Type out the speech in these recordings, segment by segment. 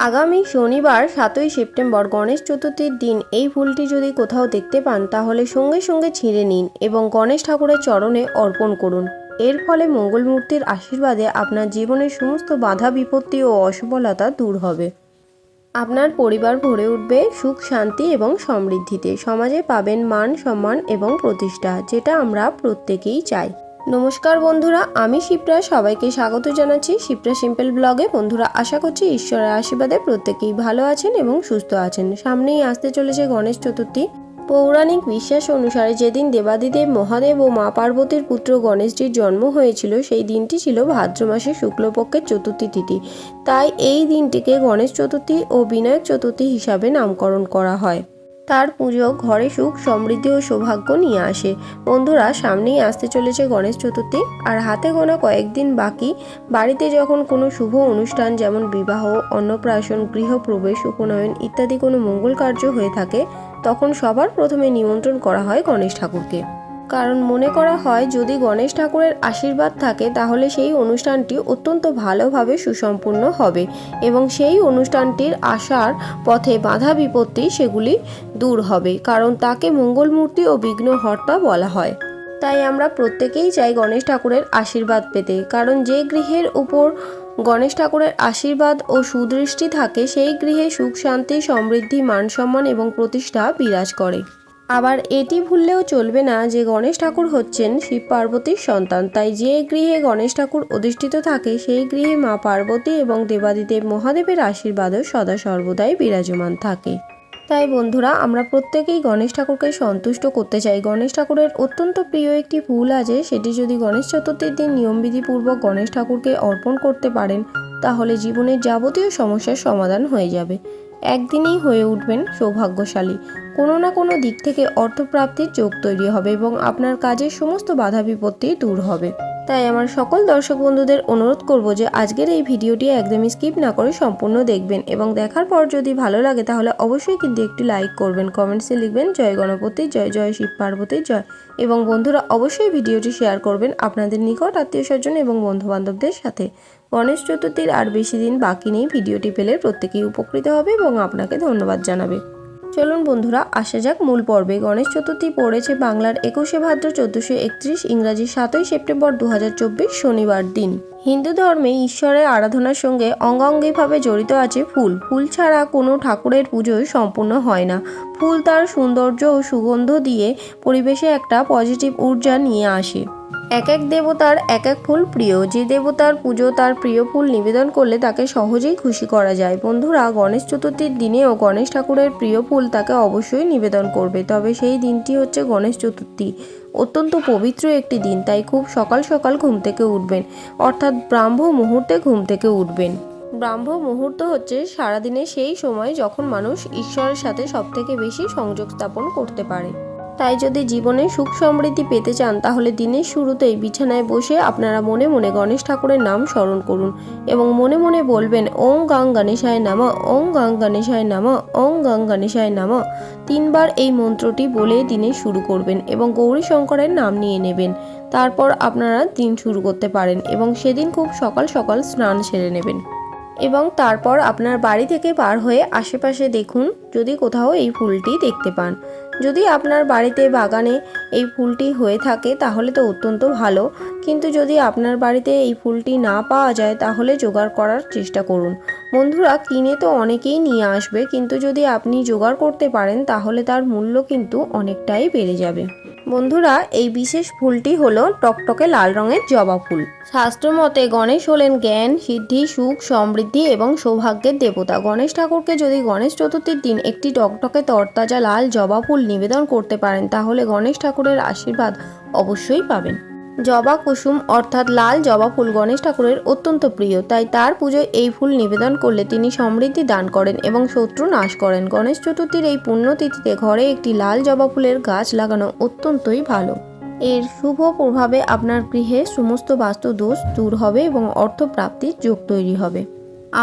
আগামী শনিবার 7ই সেপ্টেম্বর গণেশ চতুর্থীর দিন এই ফুলটি যদি কোথাও দেখতে পান তাহলে সঙ্গে সঙ্গে ছিঁড়ে নিন এবং গণেশ ঠাকুরের চরণে অর্পণ করুন। এর ফলে মঙ্গলমূর্তির আশীর্বাদে আপনার জীবনের সমস্ত বাধা বিপত্তি ও অসফলতা দূর হবে। আপনার পরিবার ভরে উঠবে সুখ শান্তি এবং সমৃদ্ধিতে। সমাজে পাবেন মান সম্মান এবং প্রতিষ্ঠা, যেটা আমরা প্রত্যেকেই চাই। নমস্কার বন্ধুরা, আমি শিপ্রা, সবাইকে স্বাগত জানাচ্ছি শিপ্রা সিম্পল ব্লগে। বন্ধুরা, আশা করছি ঈশ্বরের আশীর্বাদে প্রত্যেকেই ভালো আছেন এবং সুস্থ আছেন। সামনেই আসতে চলেছে গণেশ চতুর্থী। পৌরাণিক বিশ্বাস অনুসারে যেদিন দেবাদিদেব মহাদেব ও মা পার্বতীর পুত্র গণেশজির জন্ম হয়েছিল সেই দিনটি ছিল ভাদ্র মাসের শুক্লপক্ষের চতুর্থী তিথি। তাই এই দিনটিকে গণেশ চতুর্থী ও বিনায়ক চতুর্থী হিসাবে নামকরণ করা হয়। তার পুজো ঘরে সুখ সমৃদ্ধি ও সৌভাগ্য নিয়ে আসে। বন্ধুরা, সামনেই আসতে চলেছে গণেশ চতুর্থী, আর হাতে গোনা কয়েকদিন বাকি। বাড়িতে যখন কোনো শুভ অনুষ্ঠান যেমন বিবাহ, অন্নপ্রাশন, গৃহপ্রবেশ, উপনয়ন ইত্যাদি কোনো মঙ্গল কার্য হয়ে থাকে তখন সবার প্রথমে নিমন্ত্রণ করা হয় গণেশ ঠাকুরকে। কারণ মনে করা হয় যদি গণেশ ঠাকুরের আশীর্বাদ থাকে তাহলে সেই অনুষ্ঠানটি অত্যন্ত ভালোভাবে সুসম্পূর্ণ হবে এবং সেই অনুষ্ঠানটির আসার পথে বাধা বিপত্তি সেগুলি দূর হবে, কারণ তাকে মঙ্গলমূর্তি ও বিঘ্নহর্তা বলা হয়। তাই আমরা প্রত্যেকেই চাই গণেশ ঠাকুরের আশীর্বাদ পেতে, কারণ যে গৃহের উপর গণেশ ঠাকুরের আশীর্বাদ ও সুদৃষ্টি থাকে সেই গৃহে সুখ শান্তি সমৃদ্ধি মান সম্মান এবং প্রতিষ্ঠা বিরাজ করে। আবার এটি ভুললেও চলবে না যে গণেশ ঠাকুর হচ্ছেন শিব পার্বতীর সন্তান। তাই যে গৃহে গণেশ ঠাকুর অধিষ্ঠিত থাকে সেই গৃহে মা পার্বতী এবং দেবাদিদেব মহাদেবের আশীর্বাদও সদা সর্বদাই বিরাজমান থাকে। তাই বন্ধুরা, আমরা প্রত্যেকেই গণেশ ঠাকুরকে সন্তুষ্ট করতে চাই। গণেশ ঠাকুরের অত্যন্ত প্রিয় একটি ফুল আছে, সেটি যদি গণেশ চতুর্থীর দিন নিয়মবিধিপূর্বক গণেশ ঠাকুরকে অর্পণ করতে পারেন তাহলে জীবনের যাবতীয় সমস্যার সমাধান হয়ে যাবে। একদিনেই হয়ে উঠবেন সৌভাগ্যশালী। কোনো না কোনো দিক থেকে অর্থপ্রাপ্তির যোগ তৈরি হবে এবং আপনার কাজের সমস্ত বাধা বিপত্তি দূর হবে। তাই আমার সকল দর্শক বন্ধুদের অনুরোধ করব যে আজকের এই ভিডিওটি একদমই স্কিপ না করে সম্পূর্ণ দেখবেন এবং দেখার পর যদি ভালো লাগে তাহলে অবশ্যই কিন্তু একটি লাইক করবেন, কমেন্টসে লিখবেন জয় গণপতি জয়, জয় শিব পার্বতীর জয়। এবং বন্ধুরা, অবশ্যই ভিডিওটি শেয়ার করবেন আপনাদের নিকট আত্মীয় স্বজন এবং বন্ধুবান্ধবদের সাথে। গণেশ চতুর্থীর আর বেশি দিন বাকি নেই। ভিডিওটি পেলে প্রত্যেকেই উপকৃত হবে এবং আপনাকে ধন্যবাদ জানাবে। চলুন বন্ধুরা, আসা যাক মূল পর্বে। গণেশ চতুর্থী পড়েছে বাংলার 21শে ভাদ্র 1431, ইংরাজি 7ই সেপ্টেম্বর 2024 শনিবার দিন। হিন্দু ধর্মে ঈশ্বরের আরাধনার সঙ্গে অঙ্গাঙ্গিভাবে জড়িত আছে ফুল। ফুল ছাড়া কোনো ঠাকুরের পুজোই সম্পূর্ণ হয় না। ফুল তার সৌন্দর্য ও সুগন্ধ দিয়ে পরিবেশে একটা পজিটিভ ঊর্জা নিয়ে আসে। এক এক দেবতার এক এক ফুল প্রিয়। যে দেবতার পুজো তার প্রিয় ফুল নিবেদন করলে তাকে সহজেই খুশি করা যায়। বন্ধুরা, গণেশ চতুর্থীর দিনেও গণেশ ঠাকুরের প্রিয় ফুল তাকে অবশ্যই নিবেদন করবে। তবে সেই দিনটি হচ্ছে গণেশ চতুর্থী, অত্যন্ত পবিত্র একটি দিন। তাই খুব সকাল সকাল ঘুম থেকে উঠবেন, অর্থাৎ ব্রাহ্ম মুহূর্তে ঘুম থেকে উঠবেন। ব্রাহ্ম মুহূর্ত হচ্ছে সারাদিনের সেই সময় যখন মানুষ ঈশ্বরের সাথে সবথেকে বেশি সংযোগ স্থাপন করতে পারে। তাই যদি জীবনে সুখ সমৃদ্ধি পেতে চান তাহলে দিনের শুরুতেই বিছানায় বসে আপনারা মনে মনে গণেশ ঠাকুরের নাম স্মরণ করুন এবং মনে মনে বলবেন ওং গাং গণেশায় নমঃ, ওং গাং গণেশায় নমঃ, ওং গাং গণেশায় নমঃ। 3 বার এই মন্ত্রটি বলে দিনে শুরু করবেন এবং গৌরী শঙ্করের নাম নিয়ে নেবেন। তারপর আপনারা দিন শুরু করতে পারেন এবং সেদিন খুব সকাল সকাল স্নান সেরে নেবেন এবং তারপর আপনার বাড়ি থেকে পার হয়ে আশেপাশে দেখুন যদি কোথাও এই ফুলটি দেখতে পান। যদি আপনার বাড়িতে বাগানে এই ফুলটি হয়ে থাকে তাহলে তো অত্যন্ত ভালো, কিন্তু যদি আপনার বাড়িতে এই ফুলটি না পাওয়া যায় তাহলে জোগাড় করার চেষ্টা করুন। বন্ধুরা, কিনে তো অনেকেই নিয়ে আসবে, কিন্তু যদি আপনি জোগাড় করতে পারেন তাহলে তার মূল্য কিন্তু অনেকটাই বেড়ে যাবে। বন্ধুরা, এই বিশেষ ফুলটি হলো টকটকে লাল রঙের জবা ফুল। শাস্ত্র মতে গণেশ হলেন জ্ঞান, সিদ্ধি, সুখ, সমৃদ্ধি এবং সৌভাগ্যের দেবতা। গণেশ ঠাকুরকে যদি গণেশ চতুর্থীর দিন একটি টকটকে তরতাজা লাল জবা ফুল নিবেদন করতে পারেন তাহলে গণেশ ঠাকুরের আশীর্বাদ অবশ্যই পাবেন। জবা কুসুম অর্থাৎ লাল জবা ফুল গণেশ ঠাকুরের অত্যন্ত প্রিয়, তাই তার পুজোয় এই ফুল নিবেদন করলে তিনি সমৃদ্ধি দান করেন এবং শত্রু নাশ করেন। গণেশ চতুর্থীর এই পুণ্যতিথিতে ঘরে একটি লাল জবা ফুলের গাছ লাগানো অত্যন্তই ভালো। এর শুভ প্রভাবে আপনার গৃহে সমস্ত বাস্তু দোষ দূর হবে এবং অর্থপ্রাপ্তির যোগ তৈরি হবে।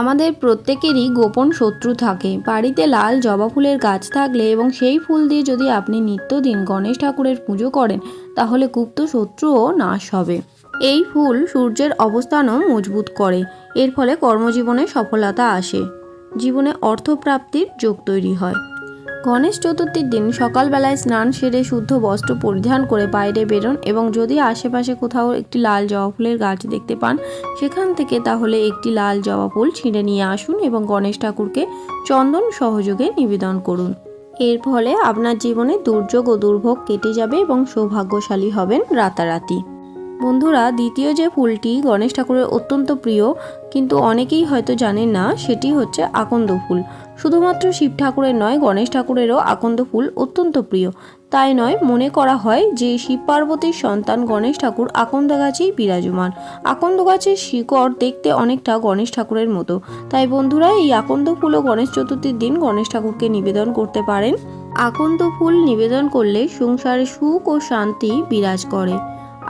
আমাদের প্রত্যেকেরই গোপন শত্রু থাকে। বাড়িতে লাল জবা ফুলের গাছ থাকলে এবং সেই ফুল দিয়ে যদি আপনি নিত্যদিন গণেশ ঠাকুরের পুজো করেন তাহলে গুপ্ত শত্রুও নাশ হবে। এই ফুল সূর্যের অবস্থানও মজবুত করে, এর ফলে কর্মজীবনে সফলতা আসে। জীবনে অর্থপ্রাপ্তির যোগ তৈরি হয়। গণেশ চতুর্থীর দিন সকালবেলায় স্নান সেরে শুদ্ধ বস্ত্র পরিধান করে বাইরে বেরোন এবং যদি আশেপাশে কোথাও একটি লাল জবা ফুলের গাছ দেখতে পান সেখান থেকে তাহলে একটি লাল জবা ফুল ছিঁড়ে নিয়ে আসুন এবং গণেশ ঠাকুরকে চন্দন সহযোগে নিবেদন করুন। এর ফলে আপনার জীবনে দুর্যোগ ও দুর্ভোগ কেটে যাবে এবং সৌভাগ্যশালী হবেন রাতারাতি। বন্ধুরা, দ্বিতীয় যে ফুলটি গণেশ ঠাকুরের অত্যন্ত প্রিয় কিন্তু অনেকেই হয়তো জানেন না, সেটি হচ্ছে আকন্দ ফুল। শুধুমাত্র শিব ঠাকুরের নয়, গণেশ ঠাকুরেরও আকন্দ ফুল অত্যন্ত প্রিয়। তাই নয়, মনে করা হয় যে শিব পার্বতীর সন্তান গণেশ ঠাকুর আকন্দ গাছেই বিরাজমান। আকন্দ গাছের শিকড় দেখতে অনেকটা গণেশ ঠাকুরের মতো। তাই বন্ধুরা, এই আকন্দ ফুলও গণেশ চতুর্থীর দিন গণেশ ঠাকুরকে নিবেদন করতে পারেন। আকন্দ ফুল নিবেদন করলে সংসারে সুখ ও শান্তি বিরাজ করে।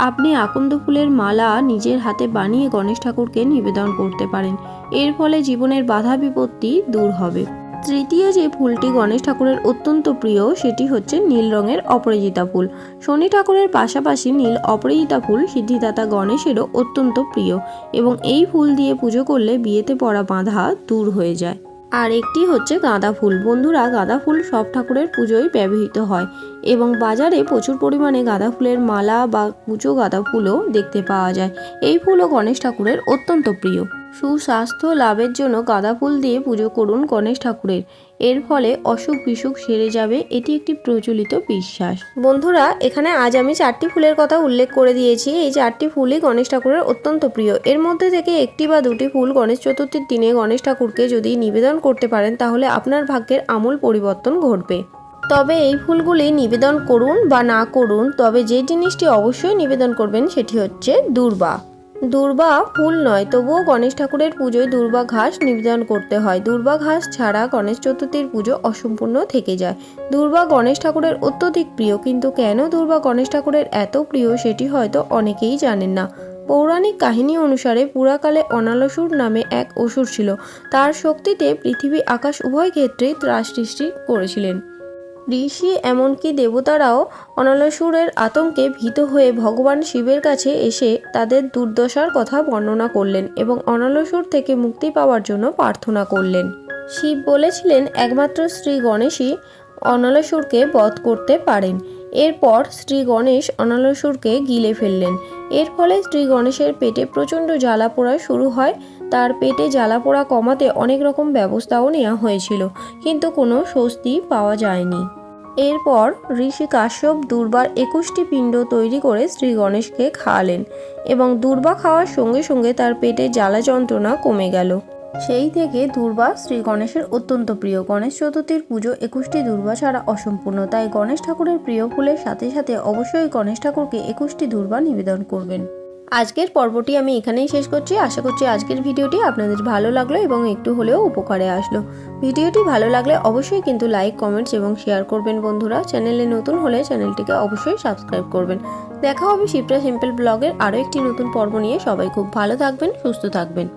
আপনি আকন্দ ফুলের মালা নিজের হাতে বানিয়ে গণেশ ঠাকুরকে নিবেদন করতে পারেন। এর ফলে জীবনের বাধা বিপত্তি দূর হবে। তৃতীয় যে ফুলটি গণেশ ঠাকুরের অত্যন্ত প্রিয় সেটি হচ্ছে নীল রঙের অপরাজিতা ফুল। শনি ঠাকুরের পাশাপাশি নীল অপরাজিতা ফুল সিদ্ধিদাতা গণেশেরও অত্যন্ত প্রিয় এবং এই ফুল দিয়ে পুজো করলে বিয়েতে পড়া বাধা দূর হয়ে যায়। আর একটি হচ্ছে গাঁদা ফুল। বন্ধুরা, গাঁদা ফুল সব ঠাকুরের পুজোয় ব্যবহৃত হয় এবং বাজারে প্রচুর পরিমাণে গাঁদা ফুলের মালা বা কুচো গাঁদা ফুলও দেখতে পাওয়া যায়। এই ফুলও গণেশ ঠাকুরের অত্যন্ত প্রিয়। সুস্বাস্থ্য লাভের জন্য গাঁদা ফুল দিয়ে পুজো করুন গণেশ ঠাকুরের। এর ফলে অসুখ বিসুখ সেরে যাবে, এটি একটি প্রচলিত বিশ্বাস। বন্ধুরা, এখানে আজ আমি 4টি ফুলের কথা উল্লেখ করে দিয়েছি। এই 4টি ফুলই গণেশ ঠাকুরের অত্যন্ত প্রিয়। এর মধ্যে থেকে একটি বা দুটি ফুল গণেশ চতুর্থীর দিনে গণেশ ঠাকুরকে যদি নিবেদন করতে পারেন তাহলে আপনার ভাগ্যের আমূল পরিবর্তন ঘটবে। তবে এই ফুলগুলি নিবেদন করুন বা না করুন, তবে যে জিনিসটি অবশ্যই নিবেদন করবেন সেটি হচ্ছে দূর্বা। দূর্বা ফুল নয়, তবুও গণেশ ঠাকুরের পুজোয় দূর্বা ঘাস নিবেদন করতে হয়। দূর্বা ঘাস ছাড়া গণেশ চতুর্থীর পুজো অসম্পূর্ণ থেকে যায়। দূর্বা গণেশ ঠাকুরের অত্যধিক প্রিয়, কিন্তু কেন দূর্বা গণেশ ঠাকুরের এত প্রিয় সেটি হয়তো অনেকেই জানেন না। পৌরাণিক কাহিনী অনুসারে পুরাকালে অনালসুর নামে এক অসুর ছিল। তার শক্তিতে পৃথিবী আকাশ উভয় ক্ষেত্রেই ত্রাস সৃষ্টি করেছিলেন। ঋষি এমনকি দেবতারাও অনালসুরের আতঙ্কে ভীত হয়ে ভগবান শিবের কাছে এসে তাদের দুর্দশার কথা বর্ণনা করলেন এবং অনালসুর থেকে মুক্তি পাওয়ার জন্য প্রার্থনা করলেন। শিব বলেছিলেন একমাত্র শ্রী গণেশই অনালসুরকে বধ করতে পারেন। এরপর শ্রী গণেশ অনালসুরকে গিলে ফেললেন। এর ফলে শ্রী গণেশের পেটে প্রচণ্ড জ্বালা পোড়া শুরু হয়। তার পেটে জ্বালা পোড়া কমাতে অনেক রকম ব্যবস্থাও নেওয়া হয়েছিল, কিন্তু কোনো স্বস্তি পাওয়া যায়নি। এরপর ঋষি কাশ্যপ দূর্বার 21টি পিণ্ড তৈরি করে শ্রী গণেশকে খাওয়ালেন এবং দূর্বা খাওয়ার সঙ্গে সঙ্গে তার পেটে জ্বালা যন্ত্রণা কমে গেল। সেই থেকে দূর্বা শ্রী গণেশের অত্যন্ত প্রিয়। গণেশ চতুর্থীর পুজো 21টি দূর্বা ছাড়া অসম্পূর্ণ। তাই গণেশ ঠাকুরের প্রিয় ফুলের সাথে সাথে অবশ্যই গণেশ ঠাকুরকে 21টি দূর্বা নিবেদন করবেন। আজকের পর্বটি আমি এখানেই শেষ করছি। আশা করছি আজকের ভিডিওটি আপনাদের ভালো লাগলো এবং একটু হলেও উপকারে আসলো। ভিডিওটি ভালো লাগলে অবশ্যই কিন্তু লাইক, কমেন্টস এবং শেয়ার করবেন। বন্ধুরা, চ্যানেলে নতুন হলে চ্যানেলটিকে অবশ্যই সাবস্ক্রাইব করবেন। দেখা হবে শিপ্রা সিম্পল ব্লগের আরও একটি নতুন পর্ব নিয়ে। সবাই খুব ভালো থাকবেন, সুস্থ থাকবেন।